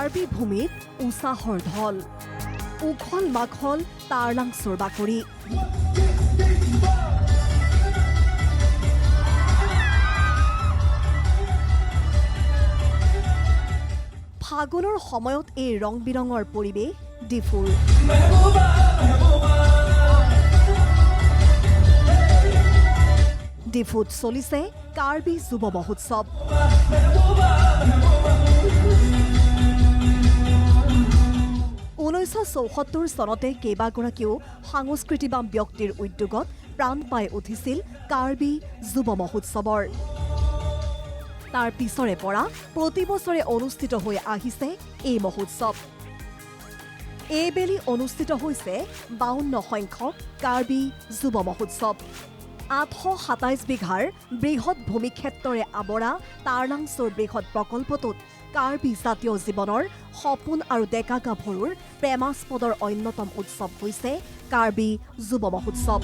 কাৰ্বি ভূমিত উছাহৰ ঢল উখল মাখল তাৰ্লাংছৰ বাকৰি ফাগুনৰ সময়ত এই ৰং বিৰঙৰ পৰিৱেশ ডিফুৰ ডিফুত চলিছে কাৰ্বি যুৱ মহোৎসৱ 1974 চনতে কেইবাগৰাকীও সাংস্কৃতিবান ব্যক্তিৰ উদ্যোগত প্ৰাণ পাই উঠিছিল কাৰ্বি যুৱ মহোৎসৱৰ তাৰ পিছৰে পৰা প্ৰতি বছৰে অনুষ্ঠিত হৈ আহিছে এই মহোৎসৱ এইবেলি অনুষ্ঠিত হৈছে 52 সংখ্যক কাৰ্বি যুৱ মহোৎসৱ 827 বিঘাৰ বৃহৎ ভূমিক্ষেত্ৰৰে আৱৰা তাৰ্লাংছৰ বৃহৎ প্ৰকল্পটোত কাৰ্বি জাতীয় জীৱনৰ সপোন আৰু ডেকা গাভৰুৰ প্ৰেমাস্পদৰ অন্যতম উৎসৱ হৈছে কাৰ্বি যুৱ মহোৎসৱ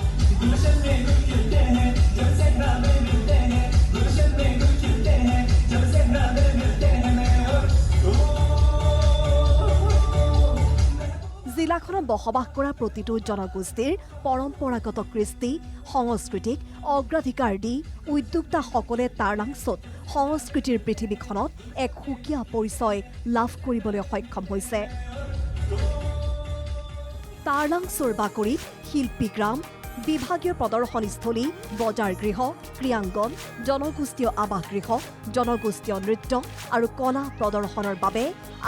জিলাখনত বসবাস কৰা প্ৰতিটো জনগোষ্ঠীৰ পৰম্পৰাগত কৃষ্টি সংস্কৃতিক অগ্ৰাধিকাৰ দি উদ্যোক্তাসকলে তাৰ্লাংছত সংস্কৃতিৰ পৃথিৱীখনত এক সুকীয়া পৰিচয় লাভ কৰিবলৈ সক্ষম হৈছে তাৰ্লাংছৰ বাকৰিত শিল্পীগ্ৰাম বিভাগীয় প্ৰদৰ্শনীস্থলী বজাৰ গৃহ ক্ৰীড়াংগন জনগোষ্ঠীয় আৱাসগৃহ জনগোষ্ঠীয় নৃত্য আৰু কলা প্ৰদৰ্শনৰ বাবে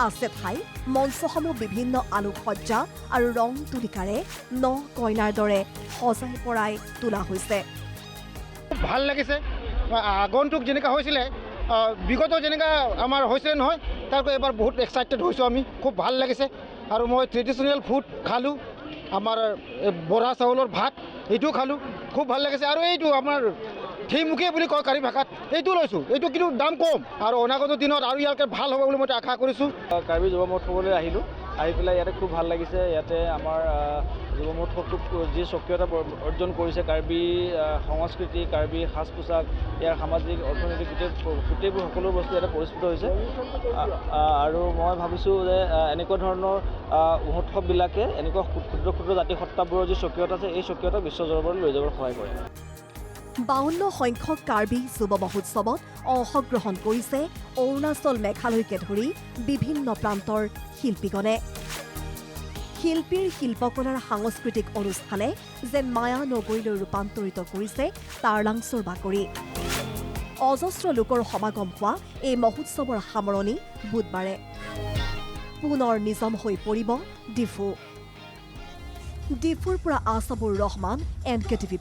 আছে ঠাই মঞ্চসমূহ বিভিন্ন আলোকসজ্জা আৰু ৰং তুলিকাৰে ন কইনাৰ দৰে সজাই পৰাই তোলা হৈছে ভাল লাগিছে আগন্তুক যেনেকা হৈছিলে বিগত যেনেকা আমাৰ হৈছিলে নহয় তাতকৈ এবাৰ বহুত এক্সাইটেড হৈছোঁ আমি খুব ভাল লাগিছে আৰু মই ট্ৰেডিশ্যনেল ফুড খালোঁ আমাৰ বৰা চাউলৰ ভাত এইটো খালোঁ খুব ভাল লাগিছে আৰু এইটো আমাৰ থিমুখে বুলি কয় কাৰ্বি ভাষাত এইটো লৈছোঁ এইটো কিন্তু দাম কম আৰু অনাগত দিনত আৰু ইয়াকে ভাল হ'ব বুলি মই আশা কৰিছোঁ কাৰ্বি যুৱ মহোৎসৱলৈ আহিলোঁ আহি পেলাই ইয়াতে খুব ভাল লাগিছে ইয়াতে আমাৰ যুৱ মহোৎসৱটোক যি স্বকীয়তা অৰ্জন কৰিছে কাৰ্বি সংস্কৃতি কাৰ্বি সাজ পোছাক ইয়াৰ সামাজিক অৰ্থনৈতিক গোটেইবোৰ সকলো বস্তু ইয়াতে পৰিস্ফুট হৈছে আৰু মই ভাবিছোঁ যে এনেকুৱা ধৰণৰ মহোৎসৱবিলাকে এনেকুৱা ক্ষুদ্ৰ ক্ষুদ্ৰ জাতি সত্তাবোৰৰ যি স্বকীয়তা আছে এই স্বকীয়তা বিশ্ব দৰবাৰলৈ লৈ যাবলৈ সহায় কৰে 52 সংখ্যক কাৰ্বি যুৱ মহোৎসৱত অংশগ্ৰহণ কৰিছে অৰুণাচল মেঘালয়কে ধৰি বিভিন্ন প্ৰান্তৰ শিল্পীগণে শিল্পীৰ শিল্পকলাৰ সাংস্কৃতিক অনুষ্ঠানে যেন মায়া নগৰীলৈ ৰূপান্তৰিত কৰিছে তাৰ্লাংছৰ বাকৰি অজস্ৰ লোকৰ সমাগম হোৱা এই মহোৎসৱৰ সামৰণি বুধবাৰে পুনৰ নিজাম হৈ পৰিব ডিফুৰ পৰা আছাবুৰ ৰহমান NKTV+।